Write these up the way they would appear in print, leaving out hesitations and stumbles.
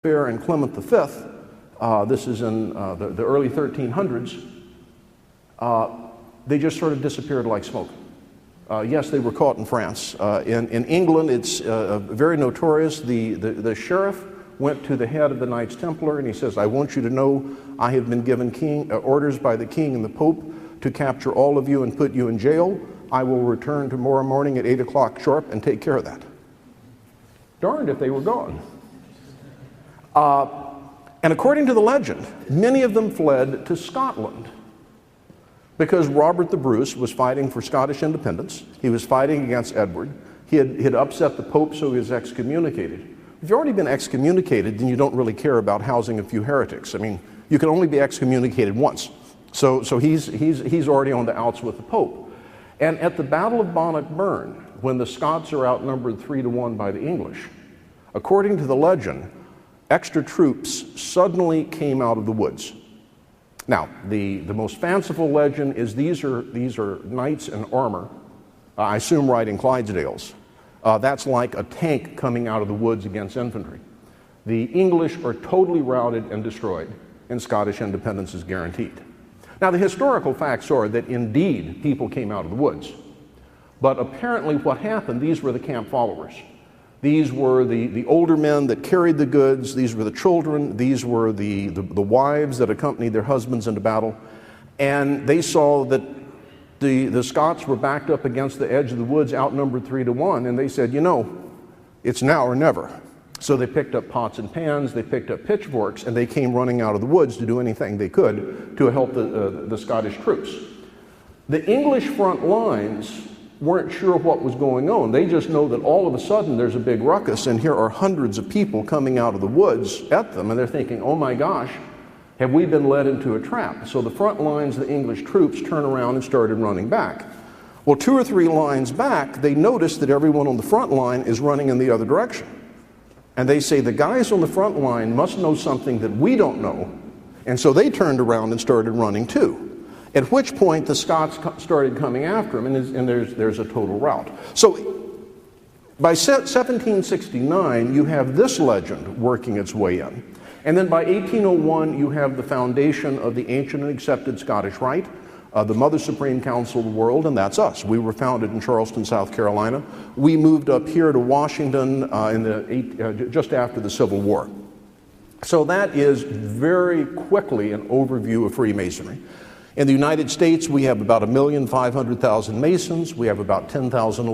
and Clement V, this is in the early 1300s, they just sort of disappeared like smoke. Yes, they were caught in France. In England, it's very notorious. The sheriff went to the head of the Knights Templar and he says, I want you to know I have been given orders by the king and the pope to capture all of you and put you in jail. I will return tomorrow morning at 8 o'clock sharp and take care of that. Darned if they were gone. And according to the legend, many of them fled to Scotland because Robert the Bruce was fighting for Scottish independence. He was fighting against Edward. He had upset the Pope, so he was excommunicated. If you've already been excommunicated, then you don't really care about housing a few heretics. I mean, you can only be excommunicated once. So he's already on the outs with the Pope. And at the Battle of Bannockburn, when the Scots are outnumbered 3-1 by the English, according to the legend, extra troops suddenly came out of the woods. Now, the most fanciful legend is these are knights in armor, I assume riding Clydesdales. That's like a tank coming out of the woods against infantry. The English are totally routed and destroyed, and Scottish independence is guaranteed. Now, the historical facts are that indeed people came out of the woods, but apparently what happened, these were the camp followers. These were the older men that carried the goods. These were the children. These were the wives that accompanied their husbands into battle. And they saw that the Scots were backed up against the edge of the woods, outnumbered 3-1, and they said, you know, it's now or never. So they picked up pots and pans, they picked up pitchforks, and they came running out of the woods to do anything they could to help the Scottish troops. The English front lines weren't sure what was going on. They just know that all of a sudden there's a big ruckus and here are hundreds of people coming out of the woods at them, and they're thinking, oh my gosh, have we been led into a trap? So the front lines, the English troops, turned around and started running back. Well, 2 or 3 lines back, they notice that everyone on the front line is running in the other direction. And they say, the guys on the front line must know something that we don't know. And so they turned around and started running too. At which point the Scots started coming after him, and there's a total rout. So by 1769, you have this legend working its way in. And then by 1801, you have the foundation of the ancient and accepted Scottish Rite, the Mother Supreme Council of the world, and that's us. We were founded in Charleston, South Carolina. We moved up here to Washington just after the Civil War. So that is very quickly an overview of Freemasonry. In the United States, we have about 1,500,000 Masons. We have about 10,000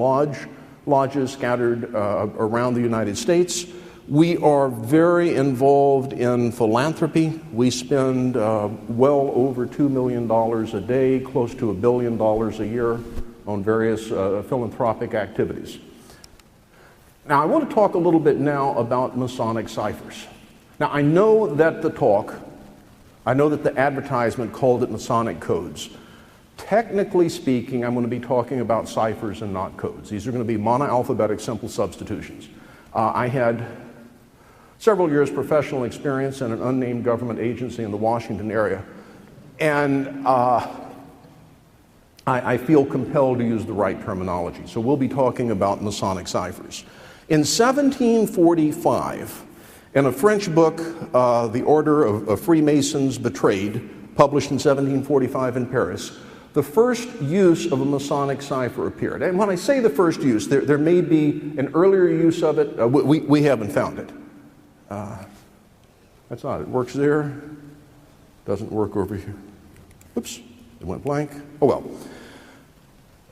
lodges scattered around the United States. We are very involved in philanthropy. We spend well over $2 million a day, close to $1 billion a year on various philanthropic activities. Now, I want to talk a little bit now about Masonic ciphers. Now, I know that the advertisement called it Masonic codes. Technically speaking, I'm going to be talking about ciphers and not codes. These are going to be monoalphabetic simple substitutions. I had several years professional experience in an unnamed government agency in the Washington area, and I feel compelled to use the right terminology. So we'll be talking about Masonic ciphers. In 1745, in a French book, The Order of Freemasons Betrayed, published in 1745 in Paris, the first use of a Masonic cipher appeared. And when I say the first use, there may be an earlier use of it. We haven't found it. That's not it. Works there. Doesn't work over here. Oops, it went blank. Oh well.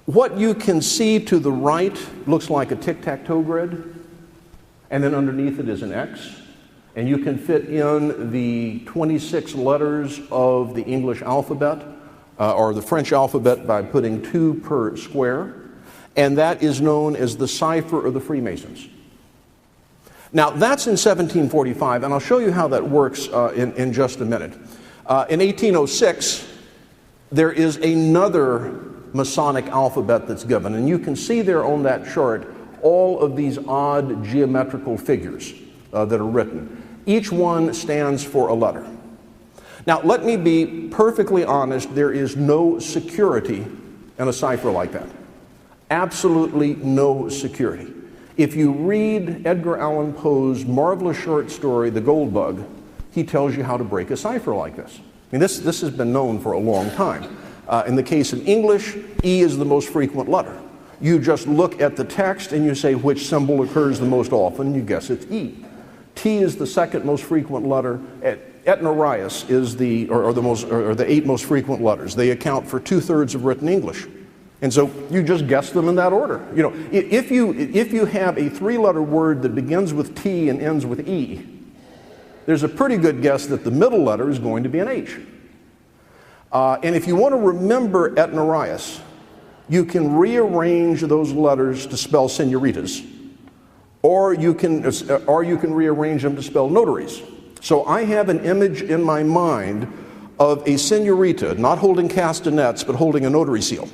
What you can see to the right looks like a tic-tac-toe grid, and then underneath it is an X. And you can fit in the 26 letters of the English alphabet or the French alphabet by putting 2 per square. And that is known as the cipher of the Freemasons. Now, that's in 1745, and I'll show you how that works in just a minute. In 1806, there is another Masonic alphabet that's given. And you can see there on that chart all of these odd geometrical figures that are written. Each one stands for a letter. Now, let me be perfectly honest, there is no security in a cipher like that. Absolutely no security. If you read Edgar Allan Poe's marvelous short story, The Gold Bug, he tells you how to break a cipher like this. I mean, this has been known for a long time. In the case of English, E is the most frequent letter. You just look at the text and you say which symbol occurs the most often, and you guess it's E. T is the second most frequent letter. Etnarius is the 8 most frequent letters. They account for 2/3 of written English. And so you just guess them in that order. You know, if you have a 3-letter word that begins with T and ends with E, there's a pretty good guess that the middle letter is going to be an H. And if you want to remember Etnarius, you can rearrange those letters to spell senoritas, or you can rearrange them to spell notaries. So I have an image in my mind of a senorita not holding castanets but holding a notary seal.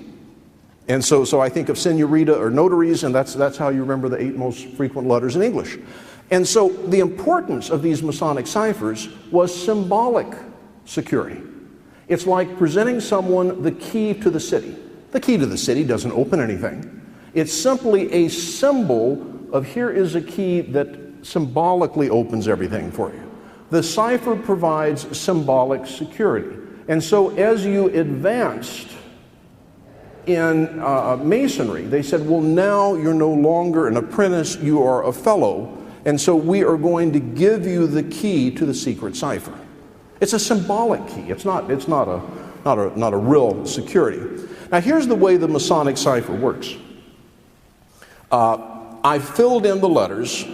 And so I think of senorita or notaries, and that's how you remember the 8 most frequent letters in English. And so the importance of these Masonic ciphers was symbolic security. It's like presenting someone the key to the city. The key to the city doesn't open anything. It's simply a symbol of here is a key that symbolically opens everything for you. The cipher provides symbolic security. And so as you advanced in Masonry, they said, well, now you're no longer an apprentice, you are a fellow, and so we are going to give you the key to the secret cipher. It's a symbolic key. It's not a real security. Now here's the way the Masonic cipher works. I filled in the letters.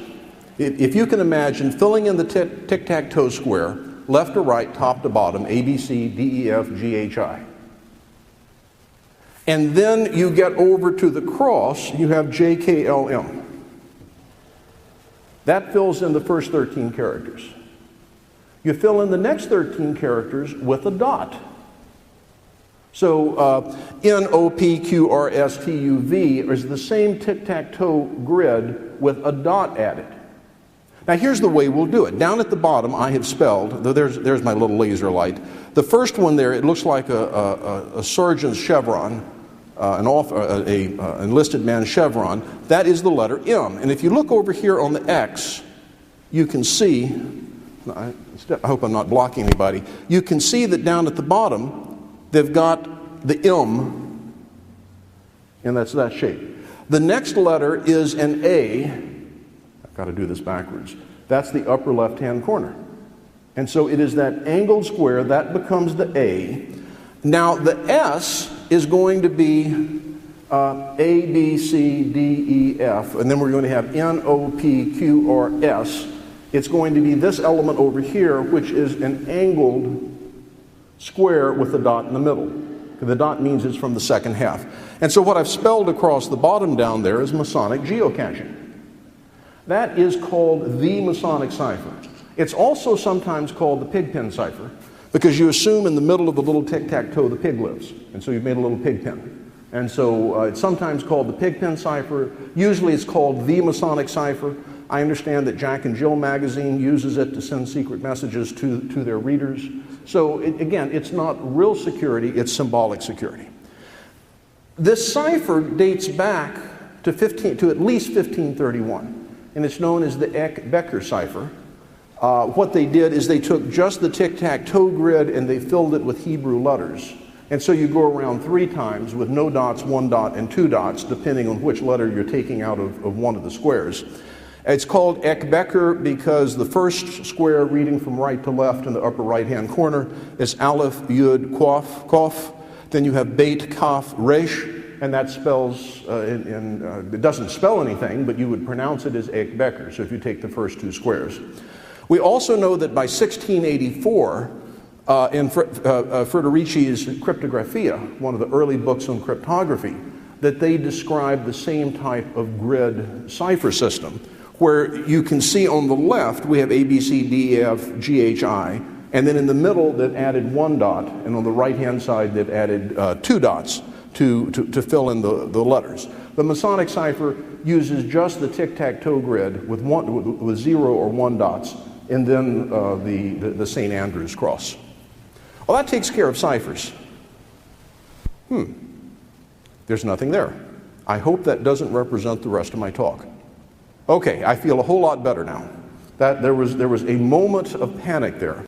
If you can imagine filling in the tic-tac-toe square, left to right, top to bottom, A, B, C, D, E, F, G, H, I. And then you get over to the cross, you have J, K, L, M. That fills in the first 13 characters. You fill in the next 13 characters with a dot. So N, O, P, Q, R, S, T, U, V is the same tic-tac-toe grid with a dot added. Now here's the way we'll do it. Down at the bottom I have spelled, there's my little laser light. The first one there, it looks like a sergeant's chevron, an enlisted man's chevron. That is the letter M. And if you look over here on the X, you can see, I hope I'm not blocking anybody, you can see that down at the bottom they've got the M, and that's that shape. The next letter is an A. I've got to do this backwards. That's the upper left-hand corner. And so it is that angled square, that becomes the A. Now the S is going to be A, B, C, D, E, F, and then we're going to have N, O, P, Q, R, S. It's going to be this element over here, which is an angled square with a dot in the middle. The dot means it's from the second half. And so what I've spelled across the bottom down there is Masonic geocaching. That is called the Masonic cipher. It's also sometimes called the pigpen cipher, because you assume in the middle of the little tic-tac-toe the pig lives. And so you've made a little pig pen. And so it's sometimes called the pigpen cipher. Usually it's called the Masonic cipher. I understand that Jack and Jill magazine uses it to send secret messages to their readers. So again, it's not real security, it's symbolic security. This cipher dates back to at least 1531, and it's known as the Eck-Becker cipher. What they did is they took just the tic-tac-toe grid and they filled it with Hebrew letters. And so you go around 3 times with no dots, 1 dot, and 2 dots, depending on which letter you're taking out of one of the squares. It's called Eck-Becker because the first square reading from right to left in the upper right-hand corner is Aleph, Yud, Kof. Then you have Beit, Kaf, Resh, and that spells, it doesn't spell anything, but you would pronounce it as Eck-Becker, so if you take the first 2 squares. We also know that by 1684, in Friderici's Cryptographia, one of the early books on cryptography, that they described the same type of grid cipher system, where you can see on the left we have A, B, C, D, E, F, G, H, I, and then in the middle they've added 1 dot, and on the right-hand side they've added 2 dots to fill in the letters. The Masonic cipher uses just the tic-tac-toe grid with 0 or 1 dots, and then the St. Andrew's cross. Well, that takes care of ciphers. There's nothing there. I hope that doesn't represent the rest of my talk. Okay, I feel a whole lot better now. That there was a moment of panic there.